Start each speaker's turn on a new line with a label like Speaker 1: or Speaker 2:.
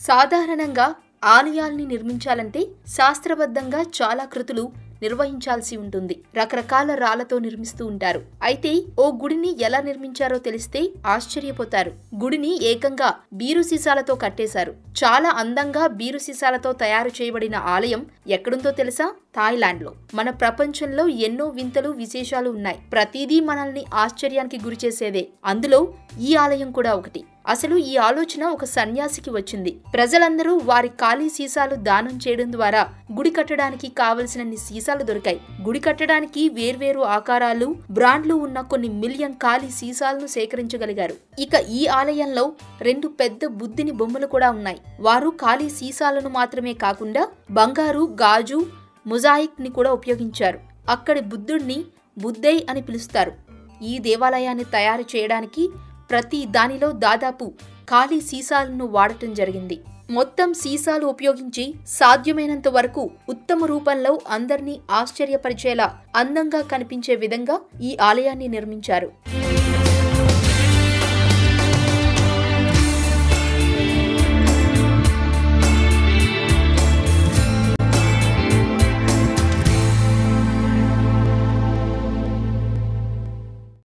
Speaker 1: సాధారణంగా ఆలయాల్ని నిర్మించాలంటే శాస్త్రబద్ధంగా చాలా కృతులు నిర్వహించాల్సి ఉంటుంది. రకరకాల రాళ్లతో నిర్మిస్తూ ఉంటారు. అయితే ఓ గుడిని ఎలా నిర్మించారో తెలిస్తే ఆశ్చర్యపోతారు. గుడిని ఏకంగా బీరు సీసాలతో కట్టేశారు. చాలా అందంగా బీరు సీసాలతో తయారు చేయబడిన ఆలయం ఎక్కడుందో తెలుసా? థాయిలాండ్ లో. మన ప్రపంచంలో ఎన్నో వింతలు విశేషాలు ఉన్నాయి. ప్రతిదీ మనల్ని ఆశ్చర్యానికి గురిచేసేదే. అందులో ఈ ఆలయం కూడా ఒకటి. అసలు ఈ ఆలోచన ఒక సన్యాసికి వచ్చింది. ప్రజలందరూ వారి ఖాళీ సీసాలు దానం చేయడం ద్వారా గుడి కట్టడానికి కావలసినన్ని సీసాలు దొరికాయి. గుడి కట్టడానికి వేర్వేరు ఆకారాలు, బ్రాండ్లు ఉన్న కొన్ని మిలియన్ ఖాళీ సీసాలను సేకరించగలిగారు. ఇక ఈ ఆలయంలో 2 పెద్ద బుద్ధుని బొమ్మలు కూడా ఉన్నాయి. వారు ఖాళీ సీసాలను మాత్రమే కాకుండా బంగారు, గాజు, మొజాయిక్ ని కూడా ఉపయోగించారు. అక్కడి బుద్ధుడిని బుద్ధై అని పిలుస్తారు. ఈ దేవాలయాన్ని తయారు చేయడానికి ప్రతి దానిలో దాదాపు ఖాళీ సీసాలను వాడటం జరిగింది. మొత్తం సీసాలు ఉపయోగించి సాధ్యమైనంత వరకు ఉత్తమ రూపంలో అందర్నీ ఆశ్చర్యపరిచేలా అందంగా కనిపించే విధంగా ఈ ఆలయాన్ని నిర్మించారు.